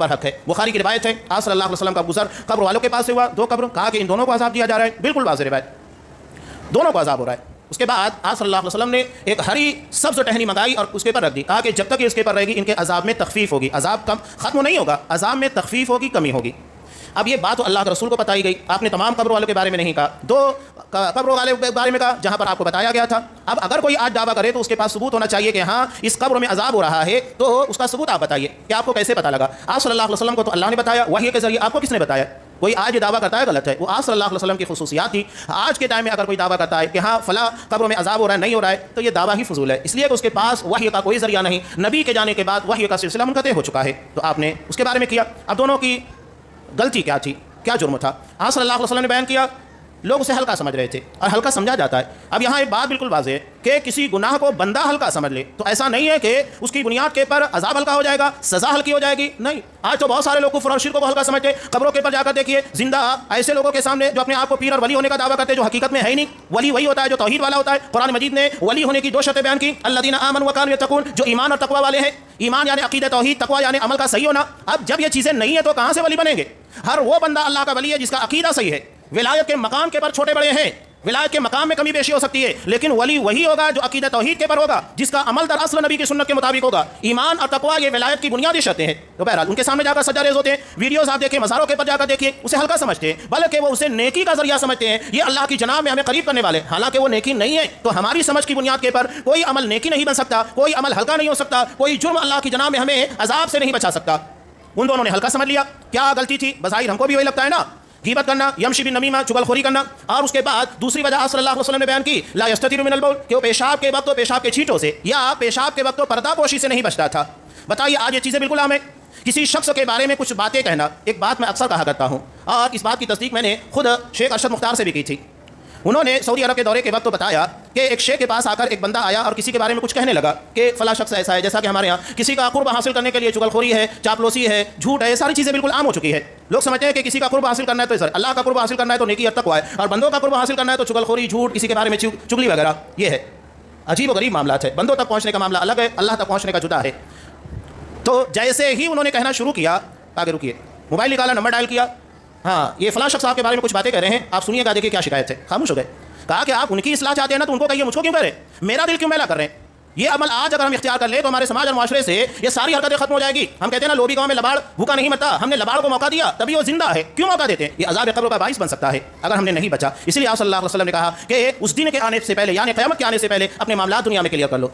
پر حق ہے۔ بخاری کی روایت ہے، آپ صلی اللہ علیہ وسلم کا گزر قبر والوں کے پاس سے ہوا، 2 قبر، کہا کہ ان دونوں کو عذاب دیا جا رہا ہے، بالکل واضح روایت، دونوں کو عذاب ہو رہا ہے۔ اس کے بعد آپ صلی اللہ علیہ وسلم نے ایک ہری سبز ٹہنی منگائی اور اس کے اوپر رکھ دی، کہا کہ جب تک یہ اس کے اوپر رہے گی ان کے عذاب میں تخفیف ہوگی، عذاب کم ختم نہیں ہوگا، عذاب میں تخفیف ہوگی، کمی ہوگی۔ اب یہ بات تو اللہ کے رسول کو بتائی گئی، آپ نے تمام قبر والوں کے بارے میں نہیں کہا، 2 قبروں والے کے بارے میں کہا جہاں پر آپ کو بتایا گیا تھا۔ اب اگر کوئی آج دعویٰ کرے تو اس کے پاس ثبوت ہونا چاہیے کہ ہاں اس قبر میں عذاب ہو رہا ہے، تو اس کا ثبوت آپ بتائیے کہ آپ کو کیسے پتہ لگا۔ آپ صلی اللہ علیہ وسلم کو تو اللہ نے بتایا، وحی کے ذریعے، آپ کو کس نے بتایا؟ کوئی آج یہ دعویٰ کرتا ہے غلط ہے، وہ آپ صلی اللہ علیہ وسلم کی خصوصیات تھی۔ آج کے ٹائم میں اگر کوئی دعویٰ کرتا ہے کہ ہاں فلاں قبروں میں عذاب ہو رہا ہے، نہیں ہو رہا ہے، تو یہ دعویٰ ہی فضول ہے، اس لیے کہ اس کے پاس وحی کا کوئی ذریعہ نہیں، نبی کے جانے کے بعد وحی کا سلسلہ منقطع ہو چکا ہے، تو آپ نے اس کے بارے میں کیا۔ اب دونوں کی غلطی کیا تھی، کیا جرم تھا؟ آپ صلی اللہ علیہ وسلم نے بیان کیا، لوگ اسے ہلکا سمجھ رہے تھے اور ہلکا سمجھا جاتا ہے۔ اب یہاں ایک بات بالکل واضح ہے کہ کسی گناہ کو بندہ ہلکا سمجھ لے تو ایسا نہیں ہے کہ اس کی بنیاد کے پر عذاب ہلکا ہو جائے گا، سزا ہلکی ہو جائے گی، نہیں۔ آج تو بہت سارے لوگ کفر اور شرک کو ہلکا سمجھتے، قبروں کے پر جا کر دیکھیے زندہ ایسے لوگوں کے سامنے جو اپنے آپ کو پیر اور ولی ہونے کا دعویٰ کرتے ہیں، جو حقیقت میں ہے ہی نہیں۔ ولی وہی ہوتا ہے جو توحید والا ہوتا ہے۔ قرآن مجید نے ولی ہونے کی 2 شرطیں بیان کی، الذین آمنوا وکانوا یتقون، جو ایمان اور تقوی والے ہیں۔ ایمان یعنی عقیدہ توحید، تقوی یعنی عمل کا صحیح ہونا۔ اب جب یہ چیزیں نہیں ہیں تو کہاں سے ولی بنیں گے؟ ہر وہ بندہ اللہ کا ولی ہے جس کا عقیدہ صحیح ہے۔ ولایت کے مقام کے پر چھوٹے بڑے ہیں، ولایت کے مقام میں کمی بیشی ہو سکتی ہے، لیکن ولی وہی ہوگا جو عقیدہ توحید کے پر ہوگا، جس کا عمل در اصل نبی کی سنت کے مطابق ہوگا۔ ایمان اور تقوی یہ ولایت کی بنیادی شرطیں ہیں۔ تو بہرحال ان کے سامنے جا کر سجدہ ریز ہوتے ہیں، ویڈیوز آپ دیکھیں، مزاروں کے پر جا کر دیکھیے، اسے ہلکا سمجھتے ہیں، بلکہ وہ اسے نیکی کا ذریعہ سمجھتے ہیں، یہ اللہ کی جناب میں ہمیں قریب کرنے والے، حالانکہ وہ نیکی نہیں ہے۔ تو ہماری سمجھ کی بنیاد کے پر کوئی عمل نیکی نہیں بن سکتا، کوئی عمل ہلکا نہیں ہو سکتا، کوئی جرم اللہ کی جناب میں ہمیں عذاب سے نہیں بچا سکتا۔ ان دونوں نے ہلکا سمجھ لیا۔ کیا غلطی تھی؟ بظاہر ہم کو بھی وہی لگتا ہے نا، غیبت کرنا، یمشی بالنمیمہ، چغل خوری کرنا۔ اور اس کے بعد دوسری وجہ صلی اللہ علیہ وسلم نے بیان کی، لا یستتر من البول، کہ وہ پیشاب کے وقت تو پیشاب کے چھینٹوں سے یا پیشاب کے وقت تو پردہ پوشی سے نہیں بچتا تھا۔ بتائیے آج یہ چیزیں بالکل عام ہیں۔ کسی شخص کے بارے میں کچھ باتیں کہنا، ایک بات میں اکثر کہا کرتا ہوں اور اس بات کی تصدیق میں نے خود شیخ ارشد مختار سے بھی کی تھی۔ انہوں نے سعودی عرب کے دورے کے وقت تو بتایا کہ ایک شیخ کے پاس آ کر ایک بندہ آیا اور کسی کے بارے میں کچھ کہنے لگا کہ فلاں شخص ایسا ہے، جیسا کہ ہمارے یہاں کسی کا قرب حاصل کرنے کے لیے چغل خوری ہے، چاپلوسی ہے، جھوٹ ہے، ساری چیزیں بالکل عام ہو چکی ہے۔ لوگ سمجھتے ہیں کہ کسی کا قرب حاصل کرنا ہے تو اللہ کا قرب حاصل کرنا ہے تو نیکی اور تقوی ہے، اور بندوں کا قرب حاصل کرنا ہے تو چغل خوری، جھوٹ، کسی کے بارے میں چگلی وغیرہ۔ یہ ہے عجیب و غریب معاملات ہے۔ بندوں تک پہنچنے کا معاملہ الگ ہے، اللہ تک پہنچنے کا جدا ہے۔ تو جیسے ہی انہوں نے کہنا شروع کیا، آگے رکیے، موبائل نکالا، نمبر ڈائل کیا، ہاں یہ فلاں شخص آپ کے بارے میں کچھ باتیں کہہ رہے ہیں، آپ سنیے گا، دیکھیے کیا شکایت ہے۔ خاموش ہو گئے۔ کہا کہ آپ ان کی اصلاح چاہتے ہیں نا تو ان کو کہیے، مجھ کو کیوں کہہ رہے ہیں؟ میرا دل کیوں میلا کر رہے ہیں؟ یہ عمل آج اگر ہم اختیار کر لیں تو ہمارے سماج اور معاشرے سے یہ ساری حرکتیں ختم ہو جائے گی۔ ہم کہتے ہیں نا لوبی گاؤں میں لباڑ بھوکا نہیں مرتا، ہم نے لباڑ کو موقع دیا تبھی وہ زندہ ہے، کیوں موقع دیتے ہیں؟ یہ عذاب قبر کا باعث بن سکتا ہے اگر ہم نے نہیں بچا۔ اس لیے آپ صلی اللہ علیہ وسلم نے کہا کہ اس دن کے آنے سے پہلے، یعنی قیامت کے آنے سے پہلے اپنے معاملات دنیا میں کلیئر کر لو۔